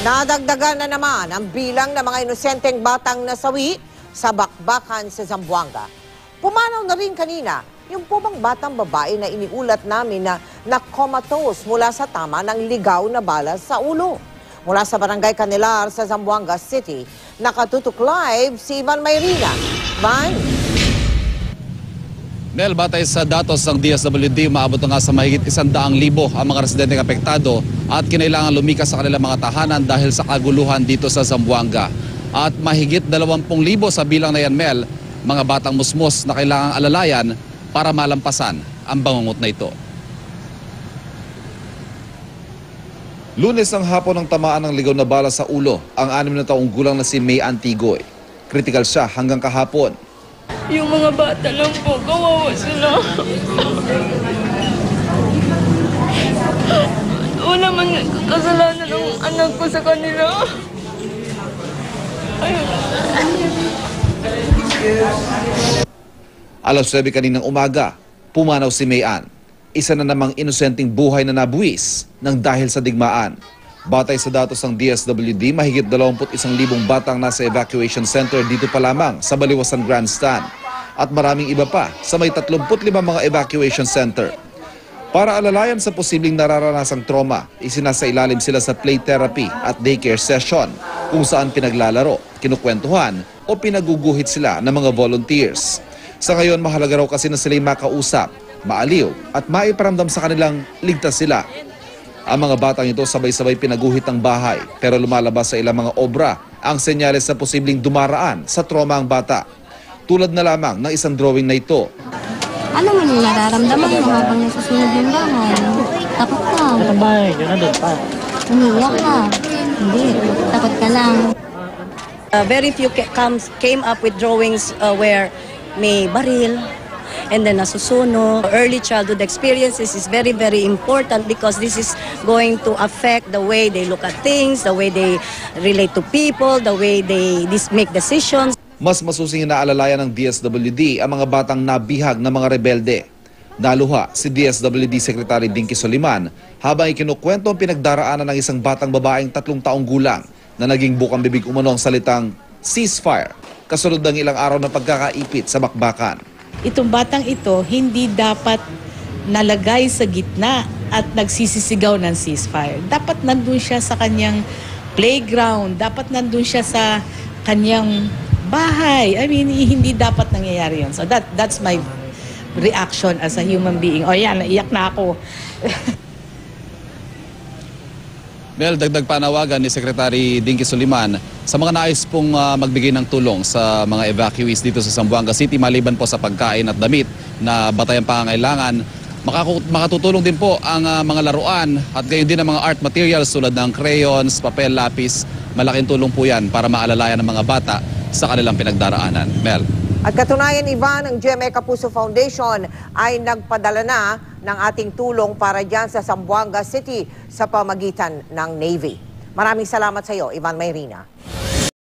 Nadagdagan na naman ang bilang ng mga inosenteng batang nasawi sa bakbakan sa Zamboanga. Pumanaw na rin kanina yung po bang batang babae na iniulat namin na nakomatose mula sa tama ng ligaw na bala sa ulo. Mula sa Barangay Canilar sa Zamboanga City, nakatutok live si Ivan Mayrina. Van? Nel, batay sa datos ng DSWD, umaabot na nga sa mahigit 100,000 ang mga residenteng apektado at kinailangan lumikas sa kanilang mga tahanan dahil sa kaguluhan dito sa Zamboanga. At mahigit 20,000 sa bilang na yan, Mel, mga batang musmos na kailangang alalayan para malampasan ang bangungot na ito. Lunes ang hapon ng tamaan ng ligaw na bala sa ulo ang 6 na taong gulang na si May Antigoy. Kritikal siya hanggang kahapon. Yung mga bata lang po, kawawa sila. Wala man kasalanan ng anak ko sa kanila. Alas 9 kaninang umaga, pumanaw si Mayan. Isa na namang inosenteng buhay na nabuwis ng dahil sa digmaan. Batay sa datos ng DSWD, mahigit 21,000 batang nasa evacuation center dito pa lamang sa Baliwasan Grandstand. At maraming iba pa sa may 35 mga evacuation center. Para alalayan sa posibleng nararanasang trauma, isinasailalim sila sa play therapy at daycare session kung saan pinaglalaro, kinukwentuhan o pinaguguhit sila ng mga volunteers. Sa ngayon, mahalaga raw kasi na sila'y makausap, maaliw at maiparamdam sa kanilang ligtas sila. Ang mga batang ito sabay-sabay pinaguhit ng bahay pero lumalabas sa ilang mga obra ang senyales na posibleng dumaraan sa trauma ang bata. Tulad na lamang ng isang drawing na ito. Ano man yung nararamdaman mo habang nasusunod yung bahay? Takot ka. Ang bahay, yun na doon pa. Umiiyak ka. Hindi, takot ka lang. Very few came up with drawings where may baril and then nasusunog. Early childhood experiences is very, very important because this is going to affect the way they look at things, the way they relate to people, the way they make decisions. Mas masusing inaalalayan ng DSWD ang mga batang nabihag ng mga rebelde. Naluha si DSWD Secretary Dinky Soliman habang ikinukwento ang pinagdaraanan ng isang batang babaeng 3 taong gulang na naging bukang bibig umano ang salitang ceasefire kasunod ng ilang araw na pagkakaipit sa bakbakan. Itong batang ito hindi dapat nalagay sa gitna at nagsisisigaw ng ceasefire. Dapat nandun siya sa kanyang playground, dapat nandun siya sa kanyang bahay. I mean, hindi dapat nangyayari yun. So that's my reaction as a human being. O yan, naiyak na ako. Mel, dagdag panawagan ni Secretary Dinky Soliman sa mga nais pong magbigay ng tulong sa mga evacuees dito sa Zamboanga City maliban po sa pagkain at damit na batayang pangangailangan. Makatutulong din po ang mga laruan at gayon din ang mga art materials tulad ng crayons, papel, lapis. Malaking tulong po yan para maalalayan ng mga bata sa kanilang pinagdaraanan. Mel. At katunayan, Ivan, ang GMA Kapuso Foundation ay nagpadala na ng ating tulong para dyan sa Zamboanga City sa pamagitan ng Navy. Maraming salamat sa iyo, Ivan Mayrina.